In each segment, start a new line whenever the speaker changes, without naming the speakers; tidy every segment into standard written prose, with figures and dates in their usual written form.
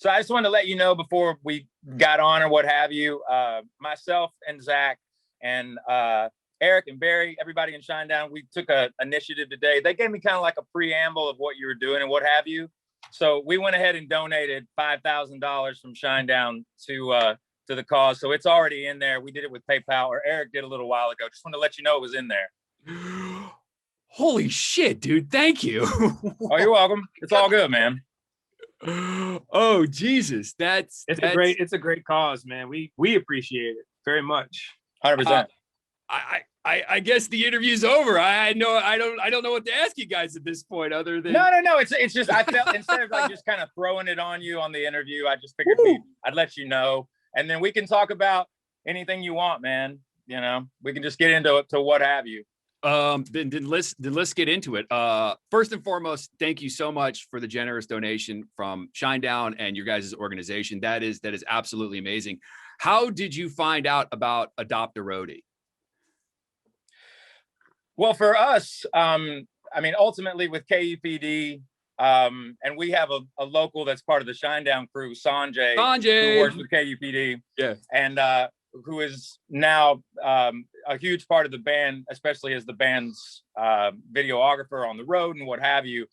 So I just wanted to let you know before we got on or what have you, myself and Zach and Eric and Barry, everybody in Shinedown, we took an initiative today. They gave me kind of like a preamble of what you were doing and what have you. So we went ahead and donated $5,000 from Shinedown to the cause. So it's already in there. We did it with PayPal, or Eric did a little while ago. Just wanted to let you know it was in there.
Holy shit, dude. Thank you.
Oh, you're welcome. It's all good, man.
Oh, Jesus. That's
a great cause, man. We appreciate it very much.
100%.
I guess the interview's over. I don't know what to ask you guys at this point other than
no. It's just I felt instead of like just kind of throwing it on you on the interview, I just figured I'd let you know, and then we can talk about anything you want, man. You know, we can just get into it to what have you.
Then let's get into it. First and foremost, thank you so much for the generous donation from Shinedown and your guys' organization. That is absolutely amazing. How did you find out about Adopt a Roadie?
Well, for us, I mean, ultimately with KUPD, and we have a local that's part of the Shinedown crew, Sanjay, who works with KUPD,
yeah,
and who is now a huge part of the band, especially as the band's videographer on the road and what have you.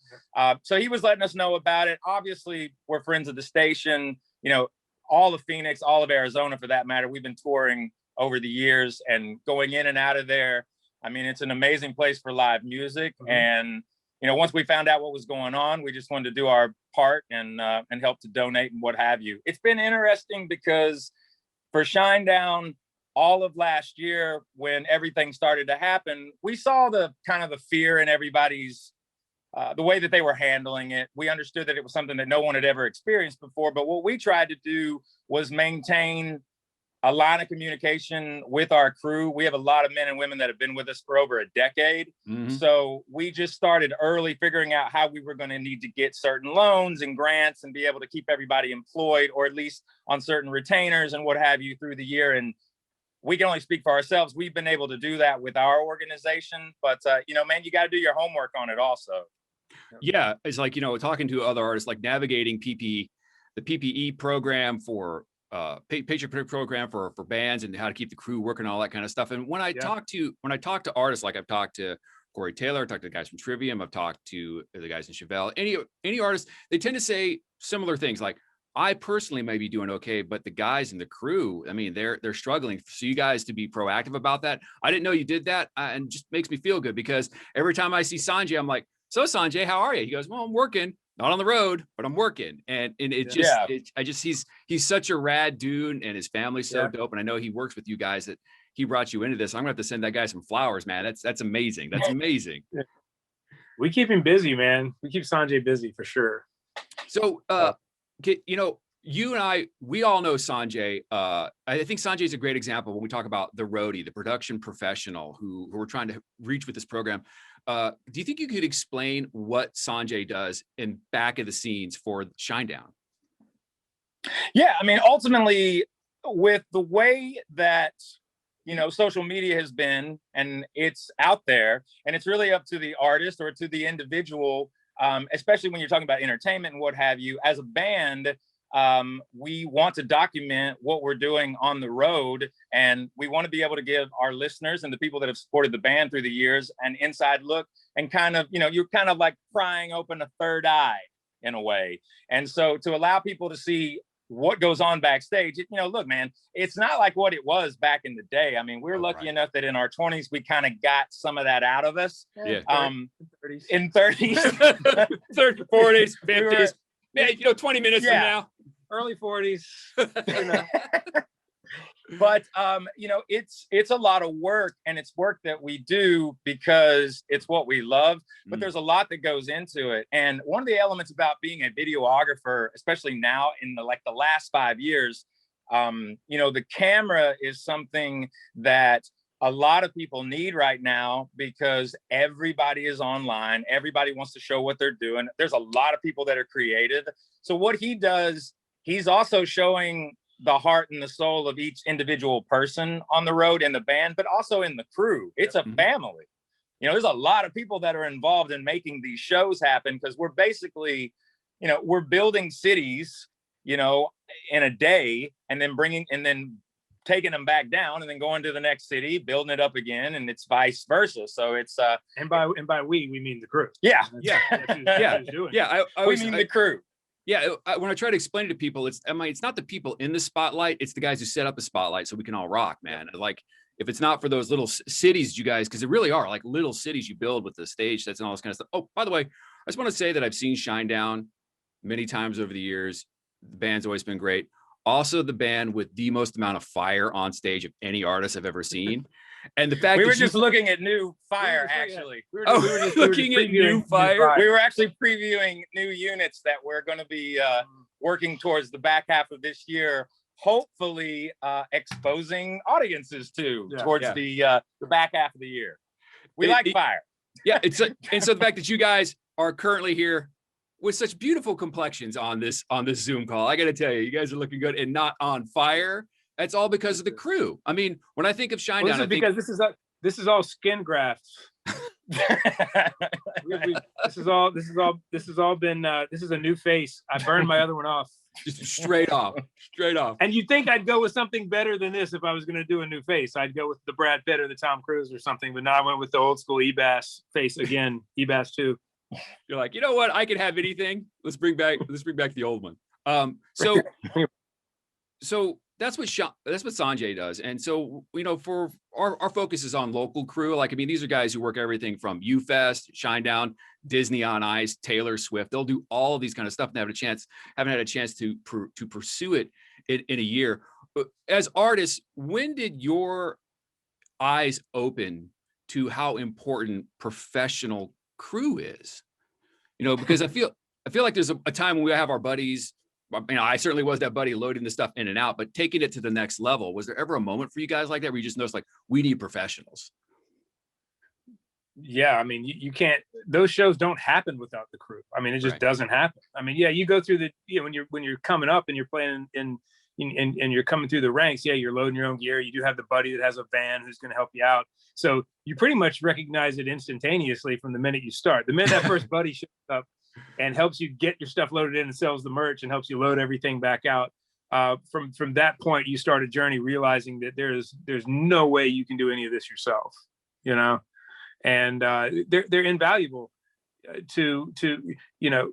So he was letting us know about it. Obviously, we're friends of the station. You know, all of Phoenix, all of Arizona, for that matter. We've been touring over the years and going in and out of there. I mean, it's an amazing place for live music. Mm-hmm. And, you know, once we found out what was going on, we just wanted to do our part and help to donate and what have you. It's been interesting because for Shinedown, all of last year, when everything started to happen, we saw the kind of the fear in everybody's, the way that they were handling it. We understood that it was something that no one had ever experienced before. But what we tried to do was maintain a line of communication with our crew. We have a lot of men and women that have been with us for over a decade. Mm-hmm. So we just started early figuring out how we were going to need to get certain loans and grants and be able to keep everybody employed, or at least on certain retainers and what have you through the year. And we can only speak for ourselves. We've been able to do that with our organization, but you know, man, you got to do your homework on it also.
Yeah. It's like, you know, talking to other artists, like navigating the PPE program for patient program for bands and how to keep the crew working, all that kind of stuff. And when I talk to artists, like I've talked to Corey Taylor, I've talked to the guys from Trivium, I've talked to the guys in Chevelle, any artists, they tend to say similar things like, I personally may be doing okay, but the guys in the crew, I mean, they're struggling. So you guys to be proactive about that. I didn't know you did that, and just makes me feel good, because every time I see Sanjay, I'm like, so Sanjay, how are you? He goes, well, I'm working. Not on the road, but I'm working. And it just, he's such a rad dude, and his family's so dope. And I know he works with you guys, that he brought you into this. I'm gonna have to send that guy some flowers, man. That's amazing. That's amazing.
We keep him busy, man. We keep Sanjay busy for sure.
So, you know, you and we all know Sanjay. I think Sanjay's a great example when we talk about the roadie, the production professional who we're trying to reach with this program. Do you think you could explain what Sanjay does in back of the scenes for Shinedown?
Yeah, I mean, ultimately, with the way that, you know, social media has been, and it's out there, and it's really up to the artist or to the individual, especially when you're talking about entertainment and what have you. As a band, we want to document what we're doing on the road, and we want to be able to give our listeners and the people that have supported the band through the years an inside look, and kind of, you know, you're kind of like prying open a third eye in a way. And so to allow people to see what goes on backstage, you know, look, man, it's not like what it was back in the day. I mean, we're lucky enough that in our 20s, we kind of got some of that out of us.
Yeah.
In 30s,
30s, 40s, 50s. Man, you know, 20 minutes from now.
Early 40s.
But you know, it's a lot of work, and it's work that we do because it's what we love, but there's a lot that goes into it. And one of the elements about being a videographer, especially now in the last 5 years, you know, the camera is something that a lot of people need right now, because everybody is online. Everybody wants to show what they're doing. There's a lot of people that are creative. So what he does, he's also showing the heart and the soul of each individual person on the road in the band, but also in the crew. It's a family. You know, there's a lot of people that are involved in making these shows happen, because we're basically, you know, we're building cities, you know, in a day, and then taking them back down and then going to the next city, building it up again, and it's vice versa. So it's
and by we mean the crew.
Yeah.
We
mean the crew.
Yeah, when I try to explain it to people, it's not the people in the spotlight, it's the guys who set up the spotlight so we can all rock, man. Like, if it's not for those little cities, you guys, because they really are like little cities you build with the stage sets and all this kind of stuff. Oh, by the way, I just want to say that I've seen Shinedown many times over the years. The band's always been great. Also, the band with the most amount of fire on stage of any artist I've ever seen. And the fact
we were just looking at new fire, actually.
We were just looking at new fire.
We were actually previewing new units that we're going to be working towards the back half of this year, hopefully exposing audiences towards the back half of the year. We like fire.
Yeah, and so the fact that you guys are currently here with such beautiful complexions on this Zoom call, I got to tell you, you guys are looking good and not on fire. That's all because of the crew. I mean, when I think of Shinedown,
this is all skin grafts. This is a new face. I burned my other one off.
Just straight off.
And you'd think I'd go with something better than this if I was going to do a new face. I'd go with the Brad Pitt or the Tom Cruise or something, but now I went with the old school Ebass face again. Ebass 2.
You're like, you know what? I could have anything. Let's bring back the old one. So that's what Sanjay does. And so, you know, for our focus is on local crew. Like, I mean, these are guys who work everything from UFest, Shinedown, Disney on Ice, Taylor Swift. They'll do all of these kind of stuff and haven't had a chance to pursue it in a year. But as artists, when did your eyes open to how important professional crew is? You know, because I feel like there's a time when we have our buddies. You know, I certainly was that buddy loading the stuff in and out, but taking it to the next level. Was there ever a moment for you guys like that where you just noticed, like, we need professionals?
Yeah, I mean, you can't. Those shows don't happen without the crew. I mean, it just doesn't happen. I mean, yeah, you go through when you're coming up and you're playing and you're coming through the ranks. Yeah, you're loading your own gear. You do have the buddy that has a van who's going to help you out. So you pretty much recognize it instantaneously from the minute you start. The minute that first buddy shows up and helps you get your stuff loaded in and sells the merch and helps you load everything back out. From that point, you start a journey realizing that there's no way you can do any of this yourself, you know, and they're invaluable to you know.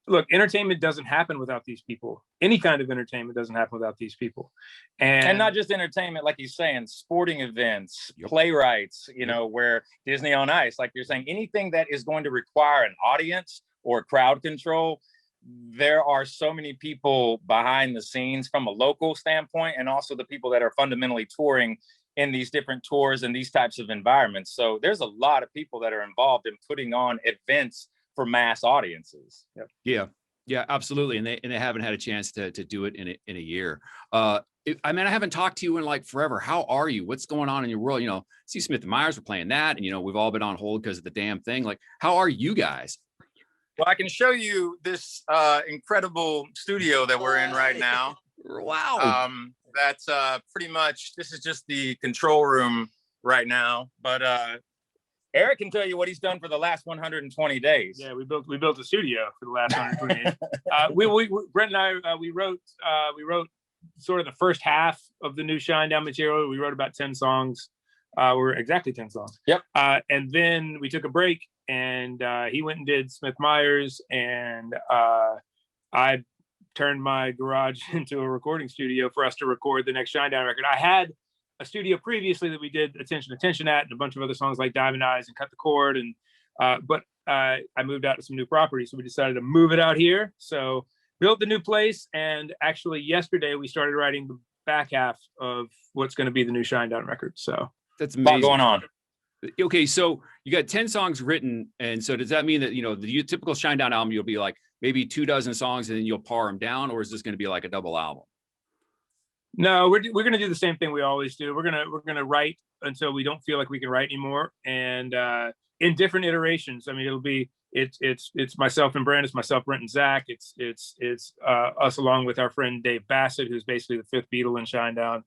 Look, entertainment doesn't happen without these people. Any kind of entertainment doesn't happen without these people, and
not just entertainment, like you're saying, sporting events, playwrights, you know, where Disney on Ice, like you're saying, anything that is going to require an audience or crowd control. There are so many people behind the scenes from a local standpoint, and also the people that are fundamentally touring in these different tours and these types of environments. So there's a lot of people that are involved in putting on events for mass audiences.
Yeah, absolutely. And they haven't had a chance to do it in a year. I mean, I haven't talked to you in like forever. How are you? What's going on in your world? You know, see Smith and Myers were playing that, and you know, we've all been on hold because of the damn thing. Like, how are you guys?
Well, I can show you this incredible studio that we're in right now.
Wow.
That's pretty much, this is just the control room right now. But Eric can tell you what he's done for the last 120 days.
Yeah, we built a studio for the last 120 days. We Brent and I we wrote sort of the first half of the new Shinedown material. We wrote about 10 songs. We're exactly 10 songs.
Yep.
And then we took a break, and he went and did Smith Myers, and I turned my garage into a recording studio for us to record the next Shinedown record. I had a studio previously that we did Attention at, and a bunch of other songs like Diamond Eyes and Cut the Cord, and but I moved out to some new property, so we decided to move it out here. So built the new place, and actually yesterday we started writing the back half of what's going to be the new Shinedown record. So
that's amazing.
A lot going on.
Okay, so you got 10 songs written, and so does that mean that, you know, the typical Shinedown album, you'll be like maybe 24 songs and then you'll par them down, or is this going to be like a double album?
No, we're going to do the same thing we always do. We're going to write until we don't feel like we can write anymore, and in different iterations. I mean, it's myself and Brent, it's myself, Brent, and Zach. It's us along with our friend Dave Bassett, who's basically the fifth Beatle in Shinedown.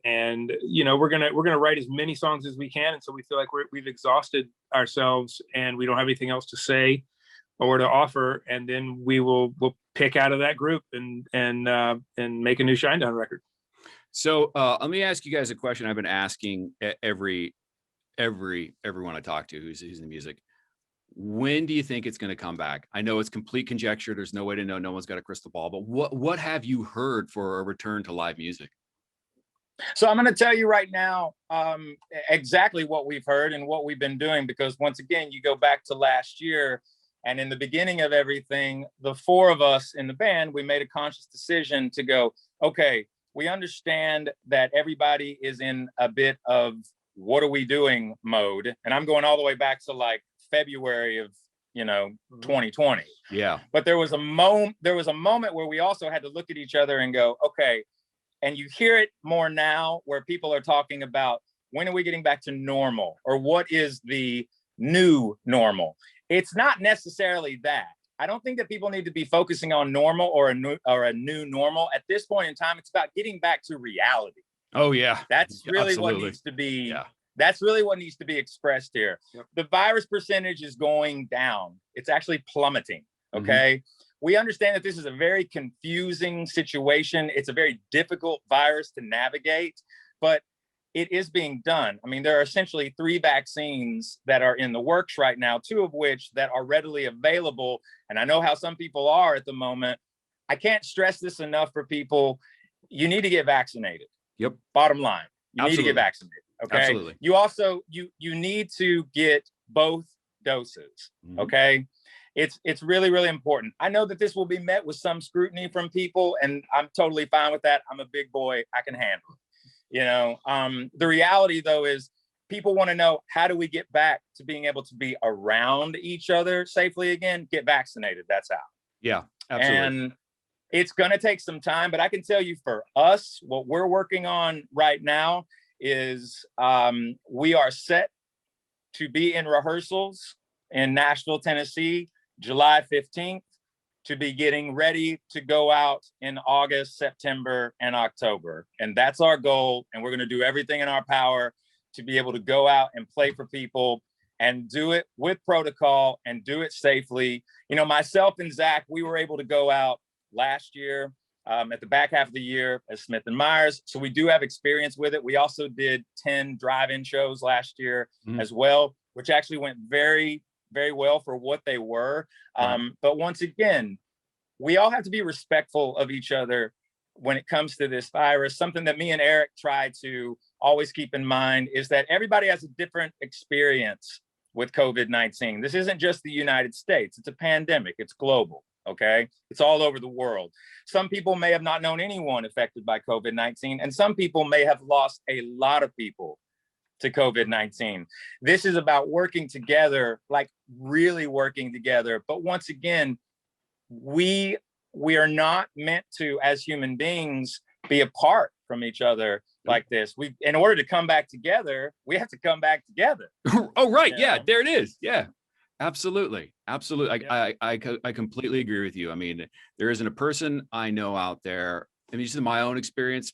And you know, we're gonna write as many songs as we can until we feel like we've exhausted ourselves and we don't have anything else to say. or to offer, and then we'll pick out of that group and make a new Shinedown record.
So let me ask you guys a question I've been asking everyone I talk to who's in the music. When do you think it's going to come back? I know it's complete conjecture. There's no way to know. No one's got a crystal ball. But what have you heard for a return to live music?
So I'm going to tell you right now exactly what we've heard and what we've been doing, because once again, you go back to last year, and in the beginning of everything, the four of us in the band, we made a conscious decision to go, okay, we understand that everybody is in a bit of what are we doing mode. And I'm going all the way back to like February of 2020.
Yeah.
But there was a moment where we also had to look at each other and go, okay, and you hear it more now where people are talking about, when are we getting back to normal, or what is the new normal? It's not necessarily that. I don't think that people need to be focusing on normal or a new normal. At this point in time, it's about getting back to reality.
Oh yeah.
That's really
Absolutely.
what needs to be.
Yeah.
That's really what needs to be expressed here.
Yep.
The virus percentage is going down. It's actually plummeting. Okay. Mm-hmm. We understand that this is a very confusing situation. It's a very difficult virus to navigate, but it is being done. I mean, there are essentially 3 vaccines that are in the works right now, 2 of which that are readily available. And I know how some people are at the moment. I can't stress this enough for people. You need to get vaccinated.
Yep.
Bottom line, you
Absolutely.
need to get vaccinated. Okay.
Absolutely.
You also, you need to get both doses.
Mm-hmm.
Okay. It's really, really important. I know that this will be met with some scrutiny from people, and I'm totally fine with that. I'm a big boy. I can handle it. The reality though is people want to know, how do we get back to being able to be around each other safely again? Get vaccinated. That's how.
Yeah, absolutely.
And it's going to take some time, but I can tell you for us, what we're working on right now is we are set to be in rehearsals in Nashville, Tennessee, July 15th, to be getting ready to go out in August, September, and October. And that's our goal. And we're going to do everything in our power to be able to go out and play for people and do it with protocol and do it safely. Myself and Zach, we were able to go out last year at the back half of the year as Smith and Myers. So we do have experience with it. We also did 10 drive-in shows last year as well, which actually went very, very well for what they were. But once again, we all have to be respectful of each other when it comes to this virus. Something that me and Eric try to always keep in mind is that everybody has a different experience with COVID-19. This isn't just the United States. It's a pandemic. It's global. Okay. It's all over the world. Some people may have not known anyone affected by COVID-19, and some people may have lost a lot of people to COVID-19. This is about working together, like really working together. But once again, we are not meant to, as human beings, be apart from each other like this. In order to come back together, we have to come back together.
Oh, right. Yeah, there it is. Yeah, absolutely. Absolutely. I completely agree with you. I mean, there isn't a person I know out there. I mean, just in my own experience,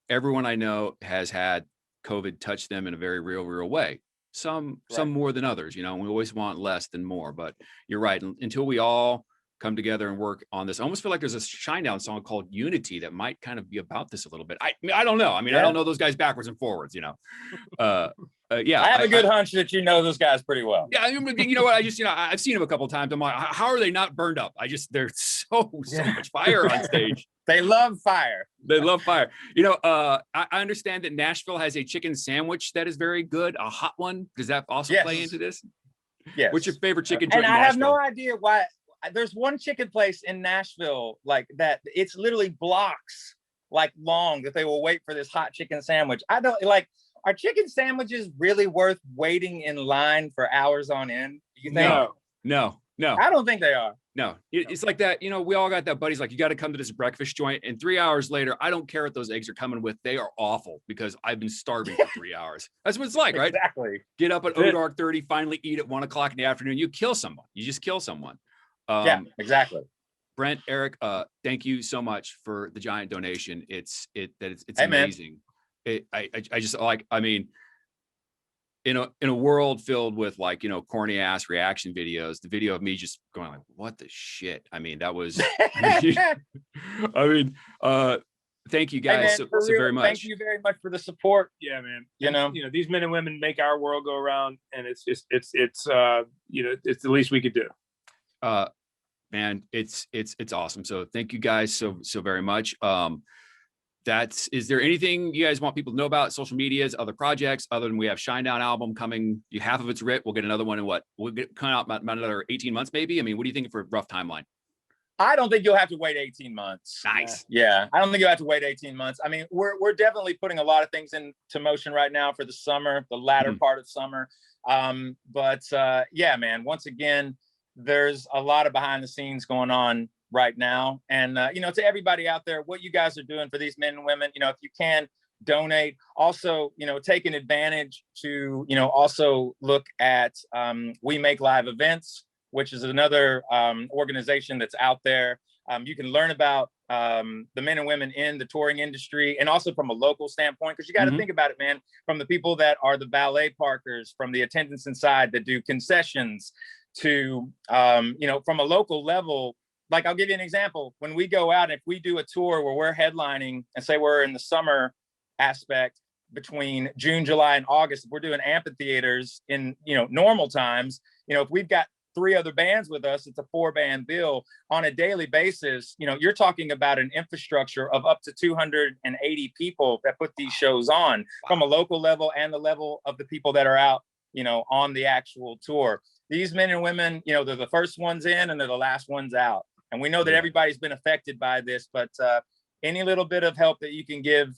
everyone I know has had COVID touch them in a very real way. Some more than others, we always want less than more, but you're right. Until we all come together and work on this, I almost feel like there's a Shinedown song called Unity that might kind of be about this a little bit. I don't know. I mean, I don't know those guys backwards and forwards, Yeah.
I have a good hunch that those guys pretty well.
Yeah. You know what? I've seen them a couple of times. I'm like, how are they not burned up? They're so much fire on stage.
They love fire.
They love fire. I understand that Nashville has a chicken sandwich that is very good, a hot one. Does that also play into this?
Yes.
What's your favorite chicken joint in
Nashville? I have no idea why. There's one chicken place in Nashville like that. It's literally blocks like long that they will wait for this hot chicken sandwich. I don't like. Are chicken sandwiches really worth waiting in line for hours on end? You think?
No.
I don't think they are.
No, it's like that. We all got that buddies like, you got to come to this breakfast joint, and 3 hours later, I don't care what those eggs are coming with. They are awful because I've been starving for 3 hours. That's what it's like, right?
Exactly.
Get up at dark 30, finally eat at 1 o'clock in the afternoon. You kill someone. You just kill someone.
Yeah, exactly.
Brent, Eric, thank you so much for the giant donation. It's
Hey,
amazing. I mean, in a world filled with like, you know, corny ass reaction videos, the video of me just going like, what the shit? I mean, that was, I mean, thank you guys
hey man,
so very much.
Thank you very much for the support.
Yeah, man.
You know,
these men and women make our world go around, and it's you know, it's the least we could do.
Man, it's awesome. So thank you guys so very much. Is there anything you guys want people to know about social medias, other projects, other than we have Shinedown album coming? Half of it's writ. We'll get another one in we'll get coming out about another 18 months, maybe. I mean, what do you think for a rough timeline?
I don't think you'll have to wait 18 months.
Nice.
Yeah. I don't think you'll have to wait 18 months. I mean, we're definitely putting a lot of things into motion right now for the summer, the latter part of summer. Yeah, man, once again, there's a lot of behind the scenes going on right now. And, you know, to everybody out there, what you guys are doing for these men and women, you know, if you can donate, also, you know, take an advantage to, you know, also look at We Make Live Events, which is another organization that's out there. You can learn about the men and women in the touring industry, and also from a local standpoint, because you got to think about it, man, from the people that are the valet parkers, from the attendants inside that do concessions, to, you know, from a local level. Like, I'll give you an example. When we go out, if we do a tour where we're headlining, and say we're in the summer aspect between June, July, and August, if we're doing amphitheaters in, you know, normal times, you know, if we've got 3 other bands with us, it's a 4-band bill on a daily basis. You know, you're talking about an infrastructure of up to 280 people that put these shows on, from a local level and the level of the people that are out, you know, on the actual tour. These men and women, you know, they're the first ones in and they're the last ones out. And we know that everybody's been affected by this, but any little bit of help that you can give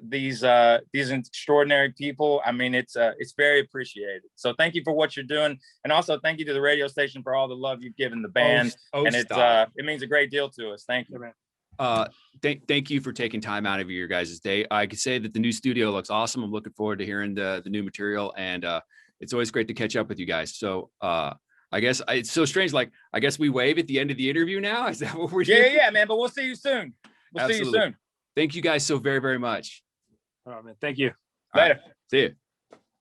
these extraordinary people, I mean, it's very appreciated. So thank you for what you're doing, and also thank you to the radio station for all the love you've given the band. And it means a great deal to us. Thank you, man.
Thank you for taking time out of your guys' day. I could say that the new studio looks awesome. I'm looking forward to hearing the new material, and it's always great to catch up with you guys. So I guess it's so strange. Like, I guess we wave at the end of the interview now. Is that what we're doing?
Yeah, man. But we'll see you soon. We'll see you soon.
Thank you guys so very much.
All right, man. Thank you.
Later.
Right. See you.